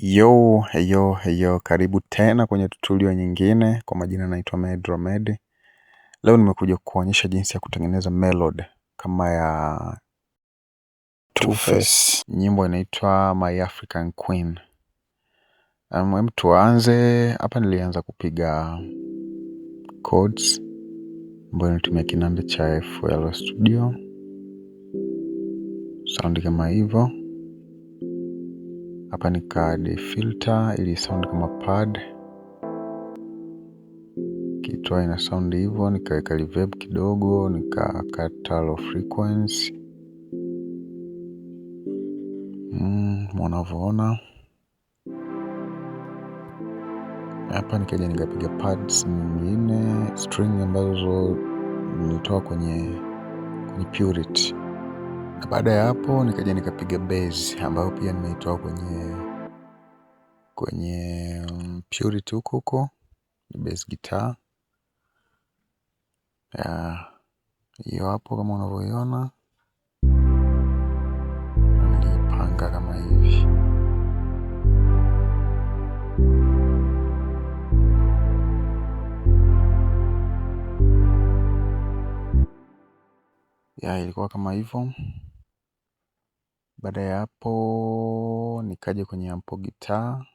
Yo, karibu tena kwenye tutorial nyingine. Kwa majina naitwa Medromed. Leo nimekuja kuonyesha jinsi ya kutengeneza melody kama ya Two-Face. Nyimbo inaitwa My African Queen. Tuanze, hapa nilianza kupiga chords ambayo natumia kinanda cha FL Studio. Sound kama hivyo. Hapa nika defilter ili sound kama pad. Kitu ina sound hivyo, nikaweka reverb kidogo, nikakata low frequency. Mnavyoona. Hapa nikaja nikapiga pads nyingine, string ambazo nilitoa kwenye Purity. Na baada ya hapo nikaja nikapiga bass ambayo pia nimeitoa kwenye Purity huko, ni bass guitar. Hiyo hapo kama unavyoiona. Nilipanga kama hivi. Ilikuwa kama hivyo. Baada ya hapo nikaja kwenye amp guitar,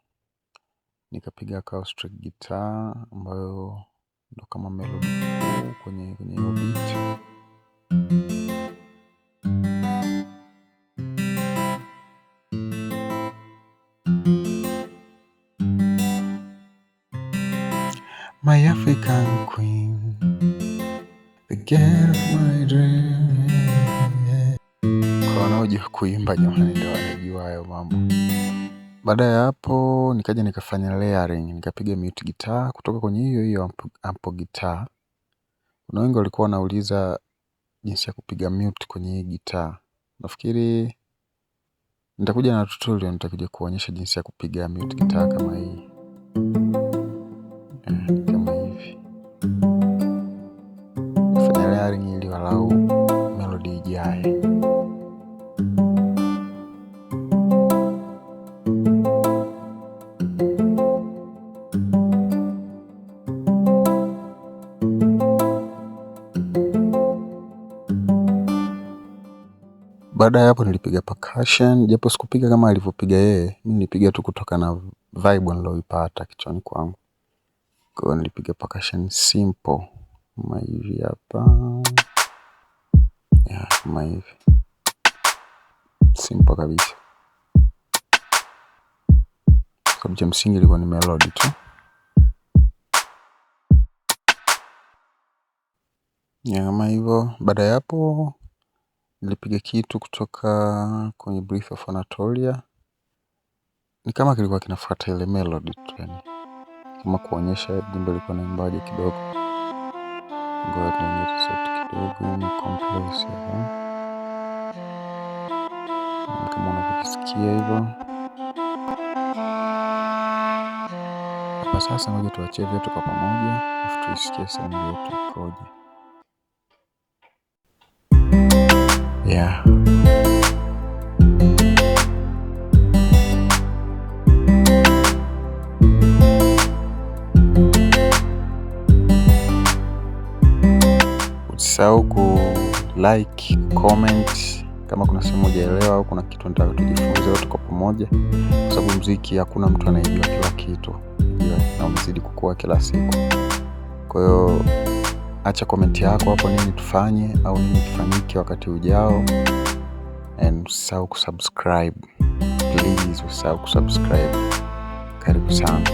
nikapiga acoustic guitar ambayo ndo kama melody kwenye hiyo beat. My African Queen, the girl of my dream. Kwa wanaojua kuimba jamani ndio wanajua hayo mambo. Baada ya hapo nikaja nikafanya layering, nikapiga mute guitar kutoka kwenye hiyo amp guitar. Kuna wengi walikuwa wanauliza jinsi ya kupiga mute kwenye hii guitar. Nafikiri nitakuja na tutorial, nitakuja kuonyesha jinsi ya kupiga mute guitar kama hii. Kama hivi. Nafanya layering ili walau melody ijae. Baada ya hapo nilipiga percussion, japo sikupiga kama alivyopiga yeye, mimi nilipiga tu kutoka na vibe niloipata kichwani kwangu. Kwa hiyo nilipiga percussion simple kama hivi hapa. Kama hivi. Simple kabisa. Sababu cha msingi ilikuwa ni melody tu. Kama hivyo. Baada ya hapo nilipiga kitu kutoka kwenye Breath of Anatolia. Ni kama kilikuwa kinafuata ile melody tu yani. Kama kuonyesha jimbo liko naimbaje kidogo. Ngoja tuongeze sauti kidogo ni compress hapo. Kama unavyosikia hivyo. Hapa sasa ngoja tuachie vyote kwa pamoja, afu tuisikie sound yetu ikoje. Usisahau ku like, comment kama kuna sehemu hujaelewa au kuna kitu nataka tujifunze wote kwa pamoja, kwa sababu muziki hakuna mtu anayejua kila kitu, na unazidi kukua kila siku. Kwa hiyo acha comment yako hapo, nini tufanye au nini kifanyike wakati ujao, and usisahau kusubscribe. Please usisahau kusubscribe. Karibu sana.